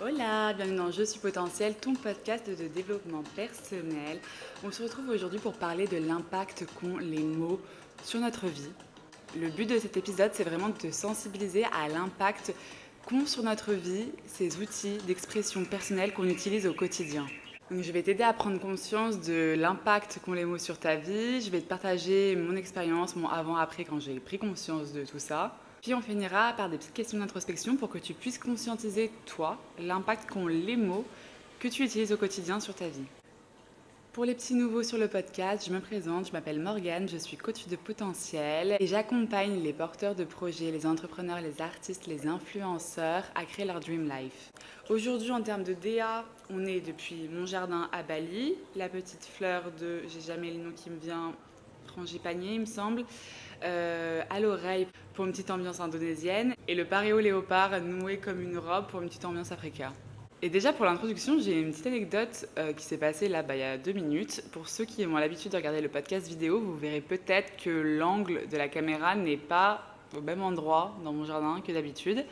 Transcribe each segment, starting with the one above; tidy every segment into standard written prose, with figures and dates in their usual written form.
Hola, bienvenue dans Je suis potentiel, ton podcast de développement personnel. On se retrouve aujourd'hui pour parler de l'impact qu'ont les mots sur notre vie. Le but de cet épisode, c'est vraiment de te sensibiliser à l'impact qu'ont sur notre vie ces outils d'expression personnelle qu'on utilise au quotidien. Donc, je vais t'aider à prendre conscience de l'impact qu'ont les mots sur ta vie. Je vais te partager mon expérience, mon avant-après quand j'ai pris conscience de tout ça. Puis on finira par des petites questions d'introspection pour que tu puisses conscientiser, toi, l'impact qu'ont les mots que tu utilises au quotidien sur ta vie. Pour les petits nouveaux sur le podcast, je me présente, je m'appelle Morgane, je suis coach de potentiel et j'accompagne les porteurs de projets, les entrepreneurs, les artistes, les influenceurs à créer leur dream life. Aujourd'hui, en termes de DA, on est depuis mon jardin à Bali, la petite fleur de, j'ai jamais le nom qui me vient, frangipanier il me semble, à l'oreille pour une petite ambiance indonésienne et le paréo léopard noué comme une robe pour une petite ambiance africaine. Et déjà pour l'introduction, j'ai une petite anecdote qui s'est passée là il y a 2 minutes. Pour ceux qui ont l'habitude de regarder le podcast vidéo, vous verrez peut-être que l'angle de la caméra n'est pas au même endroit dans mon jardin que d'habitude.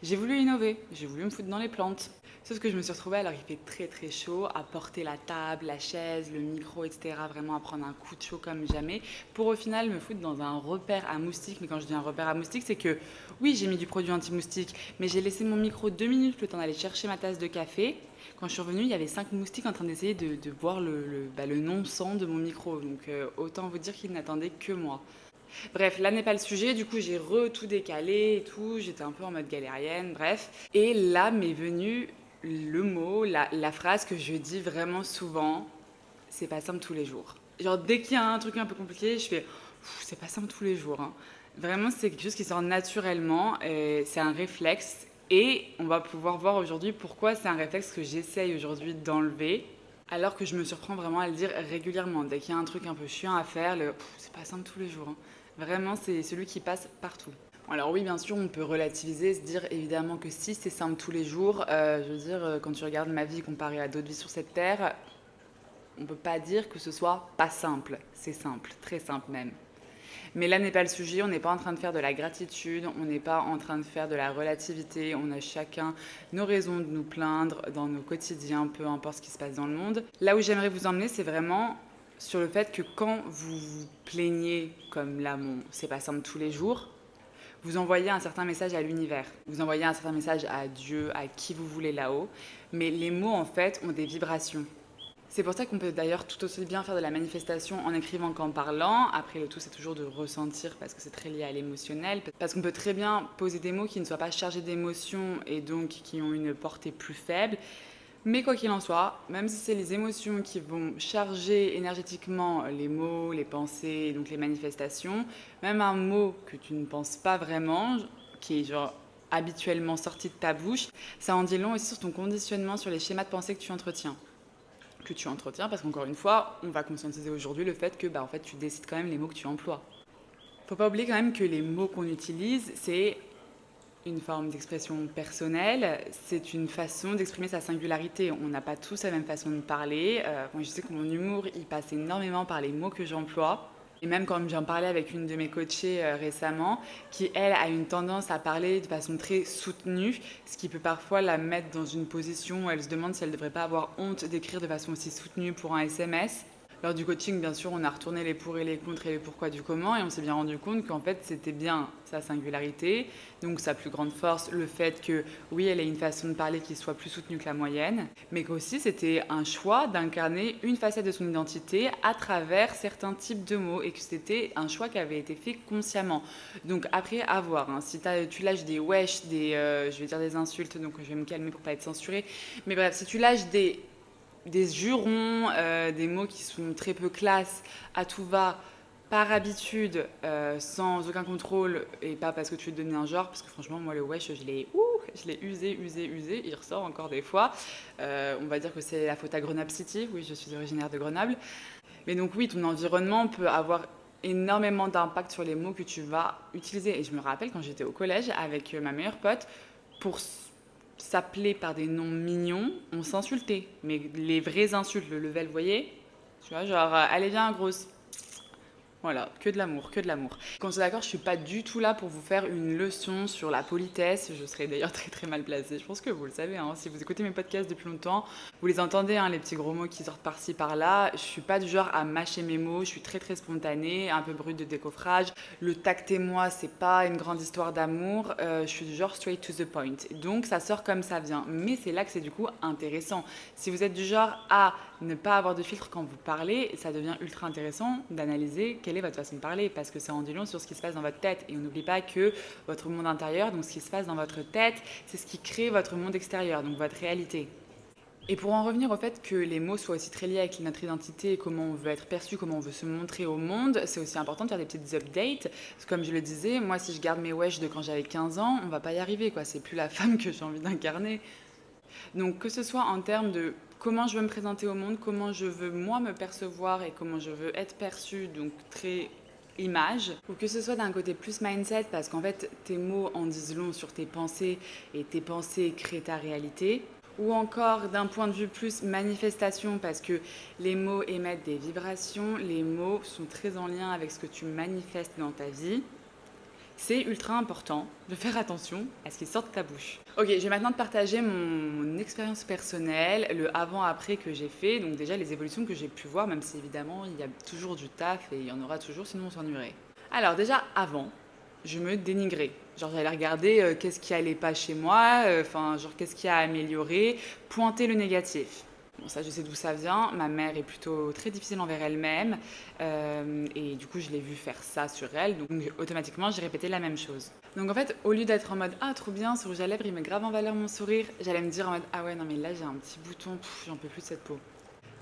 J'ai voulu innover, j'ai voulu me foutre dans les plantes. Sauf que je me suis retrouvée alors qu'il fait très très chaud à porter la table, la chaise, le micro, etc. Vraiment à prendre un coup de chaud comme jamais pour au final me foutre dans un repère à moustiques. Mais quand je dis un repère à moustiques, c'est que oui, j'ai mis du produit anti-moustique, mais j'ai laissé mon micro 2 minutes le temps d'aller chercher ma tasse de café. Quand je suis revenue, il y avait 5 moustiques en train d'essayer de boire le non-sang de mon micro. Donc autant vous dire qu'ils n'attendaient que moi. Bref, là n'est pas le sujet, du coup j'ai tout décalé et tout, j'étais un peu en mode galérienne, bref. Et là m'est venu le mot, la phrase que je dis vraiment souvent, c'est pas simple tous les jours. Genre dès qu'il y a un truc un peu compliqué, je fais, c'est pas simple tous les jours, hein. Vraiment c'est quelque chose qui sort naturellement, et c'est un réflexe. Et on va pouvoir voir aujourd'hui pourquoi c'est un réflexe que j'essaye aujourd'hui d'enlever. Alors que je me surprends vraiment à le dire régulièrement. Dès qu'il y a un truc un peu chiant à faire, c'est pas simple tous les jours, hein. Vraiment, c'est celui qui passe partout. Alors oui, bien sûr, on peut relativiser, se dire évidemment que si c'est simple tous les jours, je veux dire, quand tu regardes ma vie comparée à d'autres vies sur cette terre, on peut pas dire que ce soit pas simple. C'est simple, très simple même. Mais là n'est pas le sujet, on n'est pas en train de faire de la gratitude, on n'est pas en train de faire de la relativité, on a chacun nos raisons de nous plaindre dans nos quotidiens, peu importe ce qui se passe dans le monde. Là où j'aimerais vous emmener, c'est vraiment sur le fait que quand vous vous plaignez, comme là, c'est pas simple tous les jours, vous envoyez un certain message à l'univers, vous envoyez un certain message à Dieu, à qui vous voulez là-haut, mais les mots en fait ont des vibrations. C'est pour ça qu'on peut d'ailleurs tout aussi bien faire de la manifestation en écrivant qu'en parlant. Après, le tout, c'est toujours de ressentir parce que c'est très lié à l'émotionnel. Parce qu'on peut très bien poser des mots qui ne soient pas chargés d'émotions et donc qui ont une portée plus faible. Mais quoi qu'il en soit, même si c'est les émotions qui vont charger énergétiquement les mots, les pensées, donc les manifestations, même un mot que tu ne penses pas vraiment, qui est genre habituellement sorti de ta bouche, ça en dit long aussi sur ton conditionnement, sur les schémas de pensée que tu entretiens parce qu'encore une fois, on va conscientiser aujourd'hui le fait que en fait, tu décides quand même les mots que tu emploies. Faut pas oublier quand même que les mots qu'on utilise, c'est une forme d'expression personnelle, c'est une façon d'exprimer sa singularité. On n'a pas tous la même façon de parler. Moi, je sais que mon humour, il passe énormément par les mots que j'emploie. Et même quand j'en parlais avec une de mes coachées récemment, qui elle a une tendance à parler de façon très soutenue, ce qui peut parfois la mettre dans une position où elle se demande si elle ne devrait pas avoir honte d'écrire de façon aussi soutenue pour un SMS. Lors du coaching, bien sûr, on a retourné les pour et les contre et les pourquoi du comment, et on s'est bien rendu compte qu'en fait, c'était bien sa singularité, donc sa plus grande force, le fait que, oui, elle ait une façon de parler qui soit plus soutenue que la moyenne, mais qu'aussi, c'était un choix d'incarner une facette de son identité à travers certains types de mots, et que c'était un choix qui avait été fait consciemment. Donc après, à voir, hein, si tu lâches des wesh, je vais dire des insultes, donc je vais me calmer pour pas être censurée, mais bref, si tu lâches des jurons, des mots qui sont très peu classe, à tout va, par habitude, sans aucun contrôle, et pas parce que tu veux te donner un genre, parce que franchement, moi, le wesh, je l'ai usé, il ressort encore des fois. On va dire que c'est la faute à Grenoble City, oui, je suis originaire de Grenoble. Mais donc oui, ton environnement peut avoir énormément d'impact sur les mots que tu vas utiliser. Et je me rappelle quand j'étais au collège avec ma meilleure pote, pour s'appeler par des noms mignons, on s'insultait. Mais les vraies insultes, le level, vous voyez, tu vois, genre, allez viens, grosse. Voilà, que de l'amour, que de l'amour. Qu'on soit d'accord, je suis pas du tout là pour vous faire une leçon sur la politesse. Je serais d'ailleurs très très mal placée. Je pense que vous le savez, hein. Si vous écoutez mes podcasts depuis longtemps, vous les entendez, hein, les petits gros mots qui sortent par-ci par-là. Je suis pas du genre à mâcher mes mots. Je suis très très spontanée, un peu brute de décoffrage. Le tact et moi, c'est pas une grande histoire d'amour. Je suis du genre straight to the point. Donc ça sort comme ça vient. Mais c'est là que c'est du coup intéressant. Si vous êtes du genre à ne pas avoir de filtre quand vous parlez, ça devient ultra intéressant d'analyser quelle est votre façon de parler, parce que ça en dit long sur ce qui se passe dans votre tête. Et on n'oublie pas que votre monde intérieur, donc ce qui se passe dans votre tête, c'est ce qui crée votre monde extérieur, donc votre réalité. Et pour en revenir au fait que les mots soient aussi très liés avec notre identité et comment on veut être perçu, comment on veut se montrer au monde, c'est aussi important de faire des petites updates. Parce que comme je le disais, moi si je garde mes wesh de quand j'avais 15 ans, on va pas y arriver, quoi. C'est plus la femme que j'ai envie d'incarner. Donc que ce soit en termes de comment je veux me présenter au monde, comment je veux moi me percevoir et comment je veux être perçue, donc très image, ou que ce soit d'un côté plus mindset, parce qu'en fait tes mots en disent long sur tes pensées et tes pensées créent ta réalité, ou encore d'un point de vue plus manifestation, parce que les mots émettent des vibrations, les mots sont très en lien avec ce que tu manifestes dans ta vie. C'est ultra important de faire attention à ce qui sort de ta bouche. Ok, je vais maintenant te partager mon expérience personnelle, le avant-après que j'ai fait, donc déjà les évolutions que j'ai pu voir, même si évidemment il y a toujours du taf et il y en aura toujours, sinon on s'ennuierait. Alors déjà avant, je me dénigrais. Genre j'allais regarder qu'est-ce qui allait pas chez moi, genre qu'est-ce qui a amélioré, pointer le négatif. Bon, ça, je sais d'où ça vient. Ma mère est plutôt très difficile envers elle-même. Et du coup, je l'ai vu faire ça sur elle. Donc, automatiquement, j'ai répété la même chose. Donc, en fait, au lieu d'être en mode ah, trop bien, ce rouge à lèvres, il met grave en valeur mon sourire, j'allais me dire en mode ah ouais, non, mais là, j'ai un petit bouton, j'en peux plus de cette peau.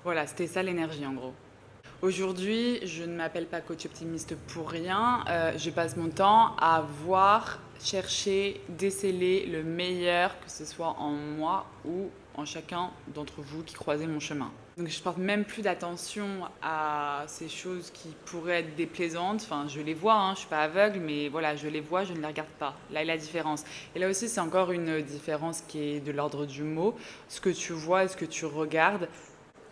Voilà, c'était ça l'énergie en gros. Aujourd'hui, je ne m'appelle pas coach optimiste pour rien. Je passe mon temps à voir, chercher, déceler le meilleur, que ce soit en moi ou en chacun d'entre vous qui croisez mon chemin. Donc je porte même plus d'attention à ces choses qui pourraient être déplaisantes. Enfin, je les vois, hein, je suis pas aveugle, mais voilà, je les vois, je ne les regarde pas. Là est la différence. Et là aussi, c'est encore une différence qui est de l'ordre du mot. Ce que tu vois et ce que tu regardes,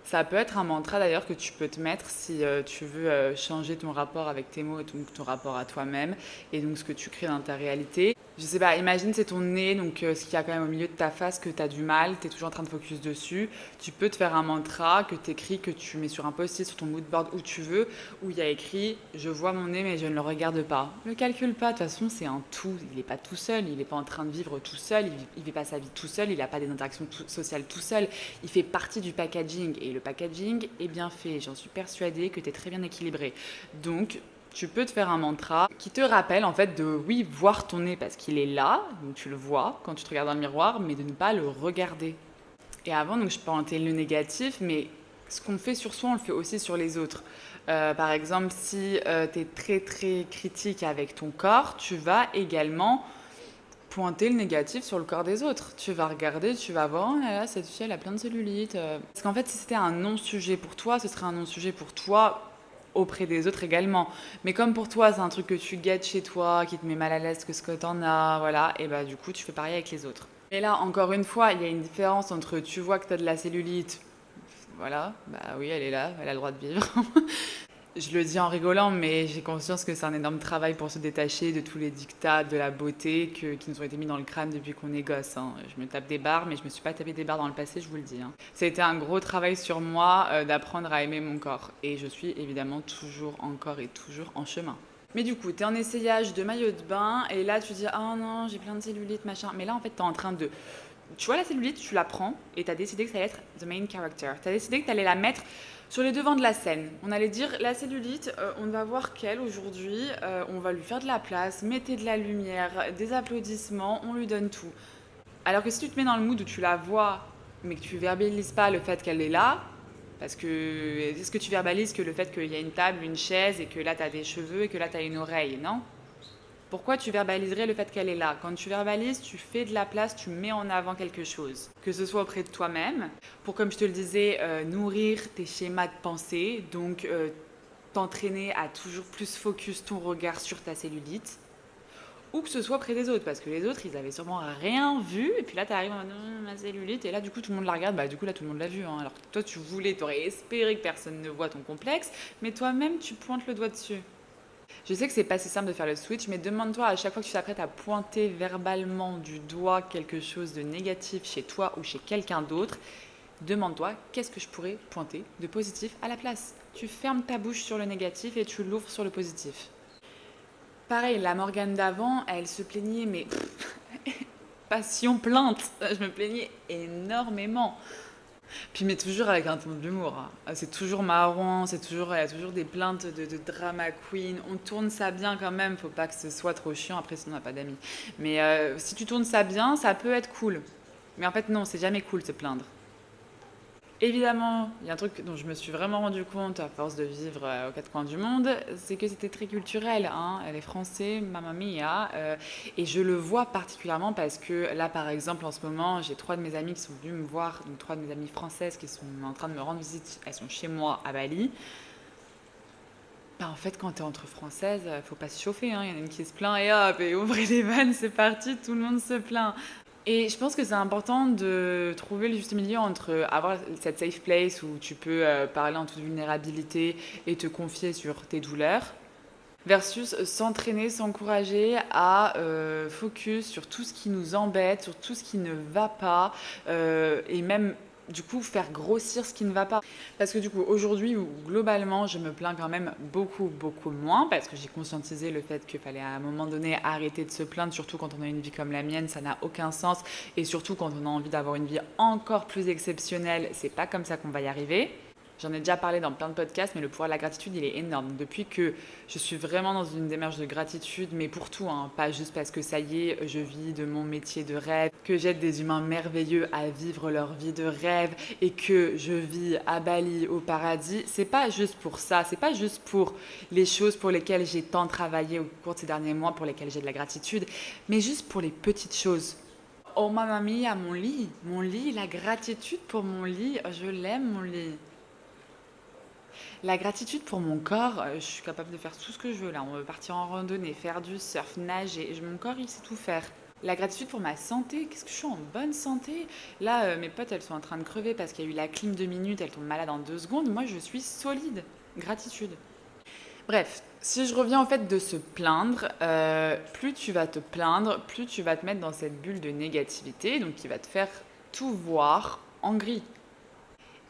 ça peut être un mantra d'ailleurs que tu peux te mettre si tu veux changer ton rapport avec tes mots et ton rapport à toi-même et donc ce que tu crées dans ta réalité. Je sais pas, imagine c'est ton nez, donc ce qu'il y a quand même au milieu de ta face que tu as du mal, tu es toujours en train de focus dessus. Tu peux te faire un mantra que tu écris, que tu mets sur un post-it, sur ton mood board, où tu veux, où il y a écrit «Je vois mon nez mais je ne le regarde pas». Ne le calcule pas, de toute façon c'est un tout, il n'est pas tout seul, il n'est pas en train de vivre tout seul, il vit pas sa vie tout seul, il n'a pas des interactions sociales tout seul, il fait partie du packaging et le packaging est bien fait, j'en suis persuadée que tu es très bien équilibré. Donc tu peux te faire un mantra qui te rappelle en fait de oui voir ton nez parce qu'il est là, donc tu le vois quand tu te regardes dans le miroir, mais de ne pas le regarder. Et avant, donc je pointais le négatif, mais ce qu'on fait sur soi, on le fait aussi sur les autres. Par exemple, si tu es très très critique avec ton corps, tu vas également pointer le négatif sur le corps des autres. Tu vas regarder, tu vas voir, oh là là, cette fille, elle a plein de cellulite. Parce qu'en fait, si c'était un non-sujet pour toi, ce serait un non-sujet pour toi auprès des autres également. Mais comme pour toi, c'est un truc que tu guettes chez toi, qui te met mal à l'aise que ce que t'en as, voilà, et bah du coup, tu fais pareil avec les autres. Et là, encore une fois, il y a une différence entre tu vois que t'as de la cellulite, voilà, bah oui, elle est là, elle a le droit de vivre. Je le dis en rigolant, mais j'ai conscience que c'est un énorme travail pour se détacher de tous les dictats de la beauté qui nous ont été mis dans le crâne depuis qu'on est gosse, hein. Je me tape des barres, mais je me suis pas tapé des barres dans le passé, je vous le dis, hein. Ça a été un gros travail sur moi d'apprendre à aimer mon corps. Et je suis évidemment toujours, encore et toujours en chemin. Mais du coup, tu es en essayage de maillot de bain et là tu dis «Ah non, j'ai plein de cellulite, machin». Mais là en fait, tu es en train de... Tu vois la cellulite, tu la prends et tu as décidé que ça allait être the main character. Tu as décidé que tu allais la mettre sur les devants de la scène. On allait dire la cellulite, on va voir qu'elle aujourd'hui, on va lui faire de la place, mettez de la lumière, des applaudissements, on lui donne tout. Alors que si tu te mets dans le mood où tu la vois, mais que tu verbalises pas le fait qu'elle est là, parce que est-ce que tu verbalises que le fait qu'il y a une table, une chaise et que là tu as des cheveux et que là tu as une oreille, non? Pourquoi tu verbaliserais le fait qu'elle est là? Quand tu verbalises, tu fais de la place, tu mets en avant quelque chose. Que ce soit auprès de toi-même, pour, comme je te le disais, nourrir tes schémas de pensée, donc t'entraîner à toujours plus focus ton regard sur ta cellulite, ou que ce soit auprès des autres, parce que les autres, ils avaient sûrement rien vu, et puis là, tu arrives en mode ma cellulite, et là, du coup, tout le monde la regarde, bah du coup, là, tout le monde l'a vu, hein. Alors que toi, tu voulais, tu aurais espéré que personne ne voit ton complexe, mais toi-même, tu pointes le doigt dessus. Je sais que c'est pas si simple de faire le switch, mais demande-toi à chaque fois que tu t'apprêtes à pointer verbalement du doigt quelque chose de négatif chez toi ou chez quelqu'un d'autre, demande-toi qu'est-ce que je pourrais pointer de positif à la place. Tu fermes ta bouche sur le négatif et tu l'ouvres sur le positif. Pareil, la Morgane d'avant, elle se plaignait, mais passion plainte. Je me plaignais énormément. Puis mais toujours avec un ton d'humour, hein. C'est toujours marrant, il y a toujours des plaintes de drama queen. On tourne ça bien quand même, faut pas que ce soit trop chiant, après sinon on n'a pas d'amis. Mais si tu tournes ça bien, ça peut être cool. Mais en fait non, c'est jamais cool de se plaindre. Évidemment, il y a un truc dont je me suis vraiment rendu compte à force de vivre aux quatre coins du monde, c'est que c'était très culturel, hein. Les Français, mamma mia, et je le vois particulièrement parce que là, par exemple, en ce moment, j'ai 3 de mes amies qui sont venues me voir, donc 3 de mes amies françaises qui sont en train de me rendre visite, elles sont chez moi à Bali. Bah, en fait, quand t'es entre françaises, faut pas se chauffer, hein. Il y en a une qui se plaint et hop, et ouvrez les vannes, c'est parti, tout le monde se plaint. Et je pense que c'est important de trouver le juste milieu entre avoir cette safe place où tu peux parler en toute vulnérabilité et te confier sur tes douleurs, versus s'entraîner, s'encourager à focus sur tout ce qui nous embête, sur tout ce qui ne va pas, et même du coup faire grossir ce qui ne va pas. Parce que du coup aujourd'hui, globalement, je me plains quand même beaucoup, beaucoup moins, parce que j'ai conscientisé le fait qu'il fallait à un moment donné arrêter de se plaindre, surtout quand on a une vie comme la mienne, ça n'a aucun sens, et surtout quand on a envie d'avoir une vie encore plus exceptionnelle, c'est pas comme ça qu'on va y arriver. J'en ai déjà parlé dans plein de podcasts, mais le pouvoir de la gratitude, il est énorme. Depuis que je suis vraiment dans une démarche de gratitude, mais pour tout, hein, pas juste parce que ça y est, je vis de mon métier de rêve, que j'aide des humains merveilleux à vivre leur vie de rêve et que je vis à Bali, au paradis. C'est pas juste pour ça, c'est pas juste pour les choses pour lesquelles j'ai tant travaillé au cours de ces derniers mois, pour lesquelles j'ai de la gratitude, mais juste pour les petites choses. Oh mamma mia, mon lit, la gratitude pour mon lit, je l'aime mon lit. La gratitude pour mon corps, je suis capable de faire tout ce que je veux là. On veut partir en randonnée, faire du surf, nager. Mon corps, il sait tout faire. La gratitude pour ma santé, qu'est-ce que je suis en bonne santé. Là, mes potes, elles sont en train de crever parce qu'il y a eu la clim 2 minutes, elles tombent malades en 2 secondes. Moi, je suis solide. Gratitude. Bref, si je reviens au fait de se plaindre, plus tu vas te plaindre, plus tu vas te mettre dans cette bulle de négativité, donc qui va te faire tout voir en gris.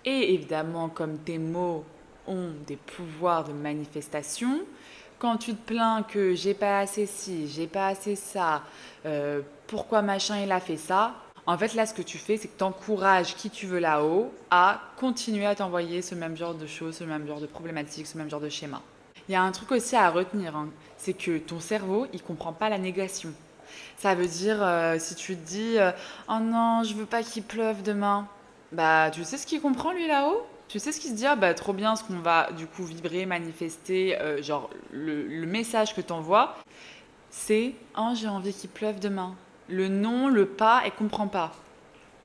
Et évidemment, comme tes mots ont des pouvoirs de manifestation, quand tu te plains que j'ai pas assez ci, j'ai pas assez ça, pourquoi machin il a fait ça, en fait là ce que tu fais c'est que tu encourages qui tu veux là-haut à continuer à t'envoyer ce même genre de choses, ce même genre de problématiques, ce même genre de schéma. Il y a un truc aussi à retenir, hein, c'est que ton cerveau il comprend pas la négation. Ça veut dire si tu te dis oh non je veux pas qu'il pleuve demain, bah, tu sais ce qu'il comprend lui là-haut? Tu sais ce qu'il se dit? Ah bah trop bien, ce qu'on va du coup vibrer, manifester, genre le message que t'envoies, c'est «Oh j'ai envie qu'il pleuve demain». Le non, le pas, elle comprend pas.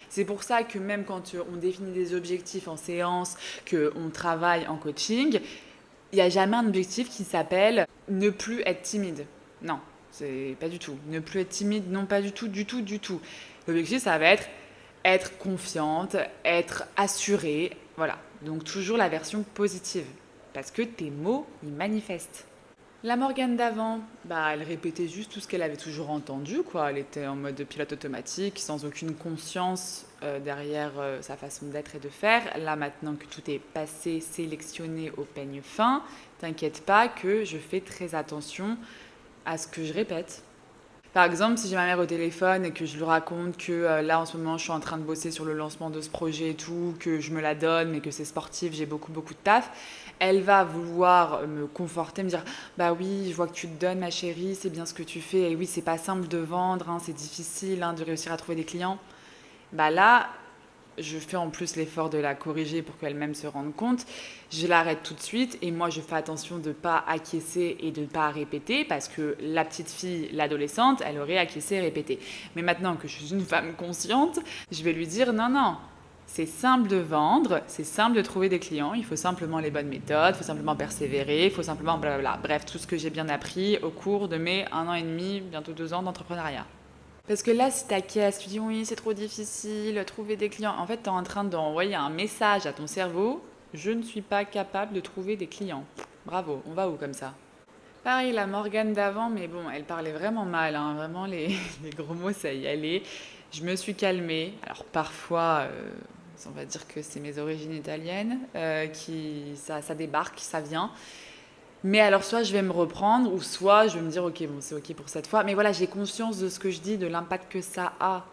C'est pour ça que même quand on définit des objectifs en séance, qu'on travaille en coaching, il n'y a jamais un objectif qui s'appelle ne plus être timide. Non, c'est pas du tout. Ne plus être timide, non pas du tout, du tout, du tout. L'objectif, ça va être confiante, être assurée, voilà. Donc toujours la version positive, parce que tes mots, ils manifestent. La Morgane d'avant, bah, elle répétait juste tout ce qu'elle avait toujours entendu, quoi. Elle était en mode pilote automatique, sans aucune conscience derrière sa façon d'être et de faire. Là, maintenant que tout est passé, sélectionné au peigne fin, t'inquiète pas que je fais très attention à ce que je répète. Par exemple, si j'ai ma mère au téléphone et que je lui raconte que là en ce moment je suis en train de bosser sur le lancement de ce projet et tout, que je me la donne mais que c'est sportif, j'ai beaucoup beaucoup de taf, elle va vouloir me conforter, me dire bah oui, je vois que tu te donnes ma chérie, c'est bien ce que tu fais et oui, c'est pas simple de vendre, hein, c'est difficile de réussir à trouver des clients. Bah là, je fais en plus l'effort de la corriger pour qu'elle-même se rende compte. Je l'arrête tout de suite et moi je fais attention de ne pas acquiescer et de ne pas répéter parce que la petite fille, l'adolescente, elle aurait acquiescé et répété. Mais maintenant que je suis une femme consciente, je vais lui dire non, non. C'est simple de vendre, c'est simple de trouver des clients, il faut simplement les bonnes méthodes, il faut simplement persévérer, il faut simplement blablabla. Bref, tout ce que j'ai bien appris au cours de mes 1 an et demi, bientôt 2 ans d'entrepreneuriat. Parce que là, si t'acquiesces, tu dis oui, c'est trop difficile, trouver des clients. En fait, t'es en train d'envoyer un message à ton cerveau. Je ne suis pas capable de trouver des clients. Bravo, on va où comme ça? Pareil, la Morgane d'avant, mais bon, elle parlait vraiment mal, hein, vraiment les gros mots, ça y allait. Je me suis calmée. Alors parfois, on va dire que c'est mes origines italiennes, ça débarque, ça vient. Mais alors soit je vais me reprendre, ou soit je vais me dire, ok, bon, c'est ok pour cette fois. Mais voilà, j'ai conscience de ce que je dis, de l'impact que ça a.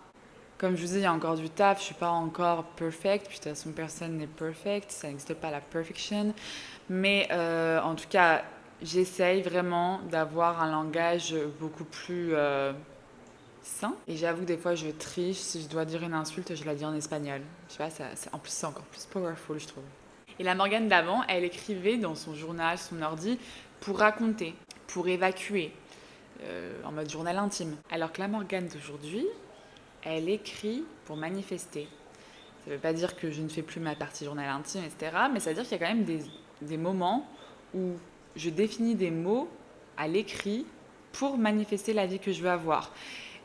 Comme je vous dis, il y a encore du taf, je suis pas encore perfect, puis de toute façon personne n'est perfect, ça n'existe pas la perfection. Mais en tout cas, j'essaye vraiment d'avoir un langage beaucoup plus sain. Et j'avoue, des fois, je triche. Si je dois dire une insulte, je la dis en espagnol. Je sais pas, en plus, c'est encore plus powerful, je trouve. Et la Morgane d'avant, elle écrivait dans son journal, son ordi, pour raconter, pour évacuer, en mode journal intime. Alors que la Morgane d'aujourd'hui, elle écrit pour manifester. Ça ne veut pas dire que je ne fais plus ma partie journal intime, etc. Mais ça veut dire qu'il y a quand même des moments où je définis des mots à l'écrit pour manifester la vie que je veux avoir.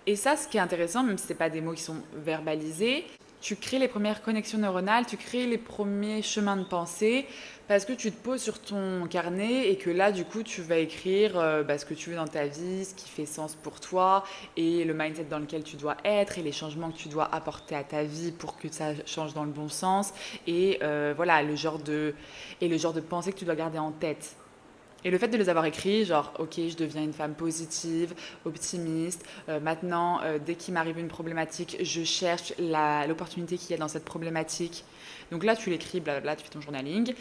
Et ça, ce qui est intéressant, même si ce n'est pas des mots qui sont verbalisés, tu crées les premières connexions neuronales, tu crées les premiers chemins de pensée parce que tu te poses sur ton carnet et que là, du coup, tu vas écrire ce que tu veux dans ta vie, ce qui fait sens pour toi et le mindset dans lequel tu dois être et les changements que tu dois apporter à ta vie pour que ça change dans le bon sens et voilà, le genre de pensée que tu dois garder en tête. Et le fait de les avoir écrits, genre, ok, je deviens une femme positive, optimiste. Maintenant, dès qu'il m'arrive une problématique, je cherche l'opportunité qu'il y a dans cette problématique. Donc là, tu l'écris, blablabla, tu fais ton journaling.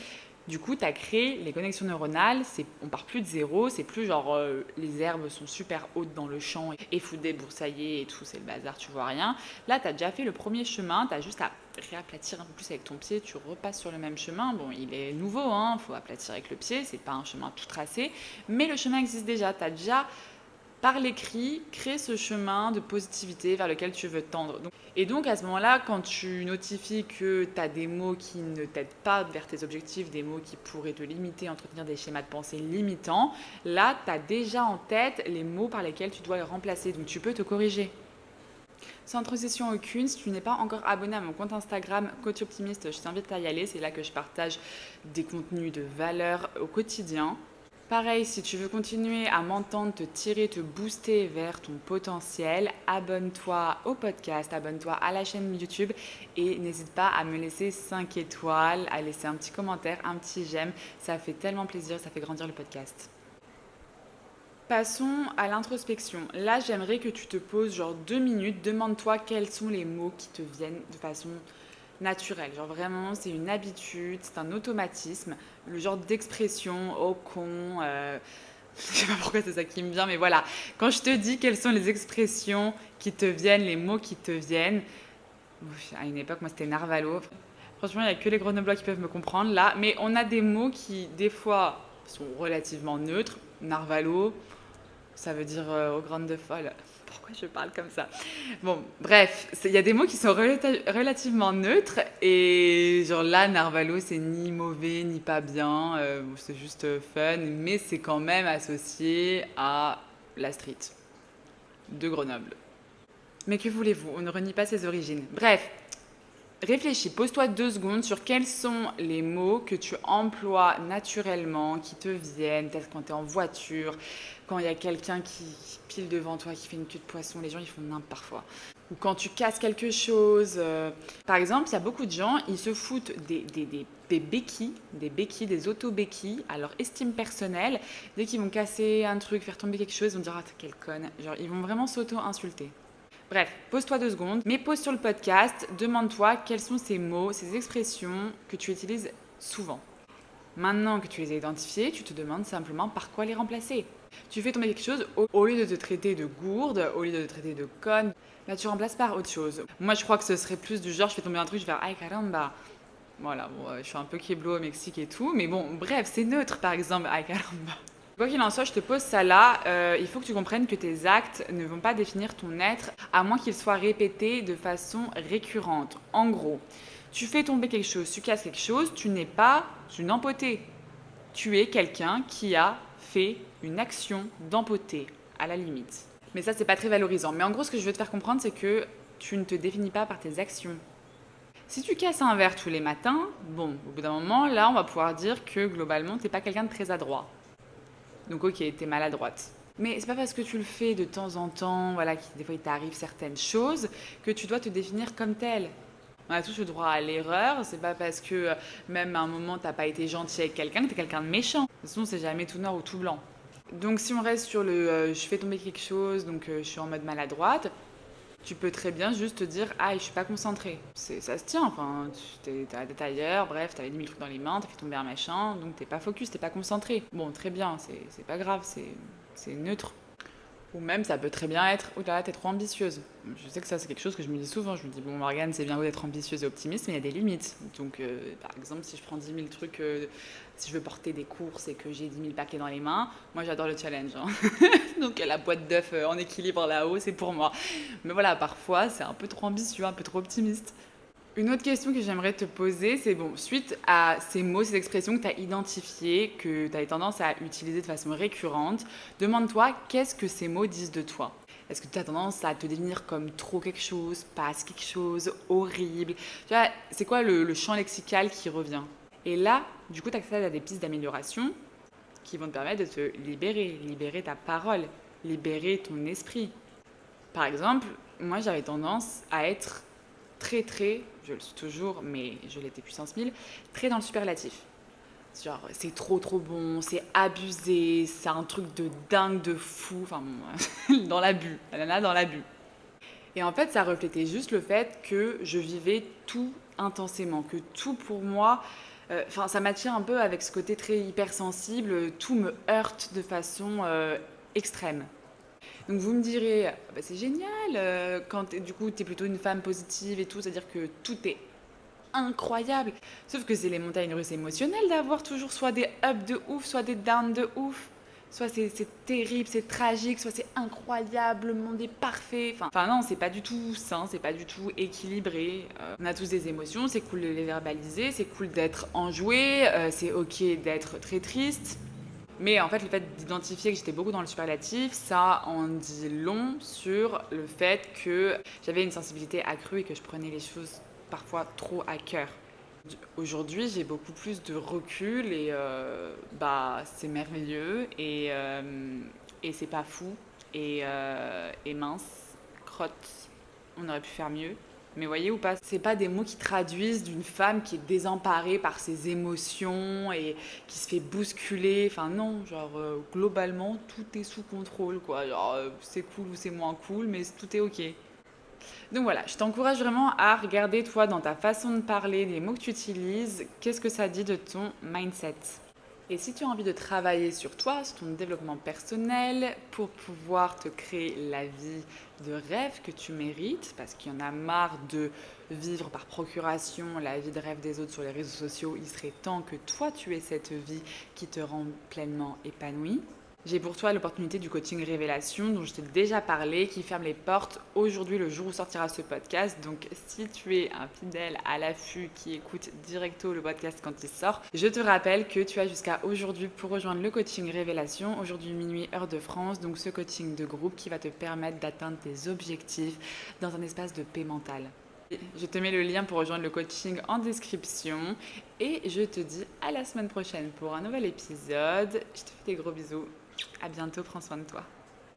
Du coup, tu as créé les connexions neuronales. On part plus de zéro. C'est plus genre, les herbes sont super hautes dans le champ et foutent déboursaillées et tout, c'est le bazar, tu vois rien. Là, tu as déjà fait le premier chemin. Tu as juste à réaplatir un peu plus avec ton pied, tu repasses sur le même chemin. Bon, il est nouveau, hein, faut aplatir avec le pied, c'est pas un chemin tout tracé, mais le chemin existe déjà. Tu as déjà, par l'écrit, créé ce chemin de positivité vers lequel tu veux tendre. Et donc, à ce moment-là, quand tu notifies que tu as des mots qui ne t'aident pas vers tes objectifs, des mots qui pourraient te limiter, entretenir des schémas de pensée limitants, là, tu as déjà en tête les mots par lesquels tu dois les remplacer. Donc, tu peux te corriger. Sans transition aucune, si tu n'es pas encore abonné à mon compte Instagram Coach Optimiste, je t'invite à y aller. C'est là que je partage des contenus de valeur au quotidien. Pareil, si tu veux continuer à m'entendre, te tirer, te booster vers ton potentiel, abonne-toi au podcast, abonne-toi à la chaîne YouTube et n'hésite pas à me laisser 5 étoiles, à laisser un petit commentaire, un petit j'aime. Ça fait tellement plaisir, ça fait grandir le podcast. Passons à l'introspection. Là, j'aimerais que tu te poses genre 2 minutes, demande-toi quels sont les mots qui te viennent de façon naturelle. Genre vraiment, c'est une habitude, c'est un automatisme, le genre d'expression, oh con, je sais pas pourquoi c'est ça qui me vient, mais voilà. Quand je te dis quelles sont les expressions qui te viennent, les mots qui te viennent, à une époque, moi c'était Narvalo. Franchement, il n'y a que les Grenoblois qui peuvent me comprendre là, mais on a des mots qui, des fois, sont relativement neutres. Narvalo, ça veut dire aux grandes folles. Pourquoi je parle comme ça? Bon, bref, il y a des mots qui sont relativement neutres. Et genre là, Narvalo, c'est ni mauvais, ni pas bien. C'est juste fun. Mais c'est quand même associé à la street de Grenoble. Mais que voulez-vous? On ne renie pas ses origines. Bref, réfléchis, pose-toi 2 secondes sur quels sont les mots que tu emploies naturellement, qui te viennent, peut-être quand tu es en voiture, quand il y a quelqu'un qui pile devant toi, qui fait une queue de poisson, les gens ils font n'importe parfois. Ou quand tu casses quelque chose. Par exemple, il y a beaucoup de gens, ils se foutent des béquilles, des auto-béquilles, à leur estime personnelle. Dès qu'ils vont casser un truc, faire tomber quelque chose, ils vont dire « Ah, quelle conne !» Genre, ils vont vraiment s'auto-insulter. Bref, pose-toi 2 secondes, mets pause sur le podcast, demande-toi quels sont ces mots, ces expressions que tu utilises souvent. Maintenant que tu les as identifiés, tu te demandes simplement par quoi les remplacer. Tu fais tomber quelque chose, au lieu de te traiter de gourde, au lieu de te traiter de conne, bah tu remplaces par autre chose. Moi je crois que ce serait plus du genre, je fais tomber un truc, je vais faire ay caramba. Voilà, bon, je suis un peu keblo au Mexique et tout, mais bon, bref, c'est neutre par exemple, ay caramba. Quoi qu'il en soit, je te pose ça là, il faut que tu comprennes que tes actes ne vont pas définir ton être, à moins qu'ils soient répétés de façon récurrente. En gros, tu fais tomber quelque chose, tu casses quelque chose, tu n'es pas une empotée. Tu es quelqu'un qui a fait une action d'empotée, à la limite. Mais ça, c'est pas très valorisant. Mais en gros, ce que je veux te faire comprendre, c'est que tu ne te définis pas par tes actions. Si tu casses un verre tous les matins, bon, au bout d'un moment, là, on va pouvoir dire que globalement, t'es pas quelqu'un de très adroit. Donc ok, t'es maladroite. Mais c'est pas parce que tu le fais de temps en temps, voilà, des fois il t'arrive certaines choses, que tu dois te définir comme telle. On a tous le droit à l'erreur, c'est pas parce que même à un moment t'as pas été gentil avec quelqu'un que t'es quelqu'un de méchant. De toute façon, c'est jamais tout noir ou tout blanc. Donc si on reste sur le je fais tomber quelque chose, donc je suis en mode maladroite, tu peux très bien juste te dire ah je suis pas concentrée. Ça se tient, enfin t'as des tailleurs, bref, t'avais 10 000 trucs dans les mains, t'as fait tomber un machin, donc t'es pas focus, t'es pas concentré. Bon très bien, c'est pas grave, c'est neutre. Ou même, ça peut très bien être, oh là là, t'es trop ambitieuse. Je sais que ça, c'est quelque chose que je me dis souvent. Je me dis, bon, Morgane, c'est bien beau d'être ambitieuse et optimiste, mais il y a des limites. Donc, par exemple, si je prends 10 000 trucs, si je veux porter des courses et que j'ai 10 000 paquets dans les mains, moi, j'adore le challenge. Hein. Donc, la boîte d'œufs en équilibre là-haut, c'est pour moi. Mais voilà, parfois, c'est un peu trop ambitieux, un peu trop optimiste. Une autre question que j'aimerais te poser, c'est bon, suite à ces mots, ces expressions que tu as identifiées, que tu as tendance à utiliser de façon récurrente, demande-toi qu'est-ce que ces mots disent de toi. Est-ce que tu as tendance à te définir comme trop quelque chose, pas quelque chose, horrible? Tu vois, c'est quoi le champ lexical qui revient? Et là, du coup, tu accèdes à des pistes d'amélioration qui vont te permettre de te libérer ta parole, libérer ton esprit. Par exemple, moi j'avais tendance à être très, je le suis toujours, mais je l'étais puissance 1000, très dans le superlatif. Genre, c'est trop bon, c'est abusé, c'est un truc de dingue, de fou, enfin bon, dans l'abus, la nana dans l'abus. Et en fait, ça reflétait juste le fait que je vivais tout intensément, que tout pour moi, enfin ça m'attire un peu avec ce côté très hypersensible, tout me heurte de façon extrême. Donc vous me direz, ah bah, c'est génial, quand du coup tu es plutôt une femme positive et tout, c'est-à-dire que tout est incroyable. Sauf que c'est les montagnes russes émotionnelles d'avoir toujours soit des ups de ouf, soit des downs de ouf. Soit c'est terrible, c'est tragique, soit c'est incroyable, le monde est parfait. Enfin non, c'est pas du tout sain, c'est pas du tout équilibré. On a tous des émotions, c'est cool de les verbaliser, c'est cool d'être enjoué, c'est ok d'être très triste. Mais en fait, le fait d'identifier que j'étais beaucoup dans le superlatif, ça en dit long sur le fait que j'avais une sensibilité accrue et que je prenais les choses parfois trop à cœur. Aujourd'hui, j'ai beaucoup plus de recul et bah c'est merveilleux et c'est pas fou et mince, crotte, on aurait pu faire mieux. Mais voyez ou pas, c'est pas des mots qui traduisent d'une femme qui est désemparée par ses émotions et qui se fait bousculer. Enfin non, genre globalement tout est sous contrôle quoi. Genre c'est cool ou c'est moins cool, mais tout est ok. Donc voilà, je t'encourage vraiment à regarder toi dans ta façon de parler, les mots que tu utilises, qu'est-ce que ça dit de ton mindset. Et si tu as envie de travailler sur toi, sur ton développement personnel, pour pouvoir te créer la vie de rêve que tu mérites, parce qu'il y en a marre de vivre par procuration la vie de rêve des autres sur les réseaux sociaux, il serait temps que toi tu aies cette vie qui te rend pleinement épanoui. J'ai pour toi l'opportunité du coaching révélation dont je t'ai déjà parlé, qui ferme les portes aujourd'hui le jour où sortira ce podcast. Donc si tu es un fidèle à l'affût qui écoute directo le podcast quand il sort, je te rappelle que tu as jusqu'à aujourd'hui pour rejoindre le coaching révélation, aujourd'hui minuit heure de France, donc ce coaching de groupe qui va te permettre d'atteindre tes objectifs dans un espace de paix mentale. Je te mets le lien pour rejoindre le coaching en description et je te dis à la semaine prochaine pour un nouvel épisode. Je te fais des gros bisous. À bientôt, prends soin de toi.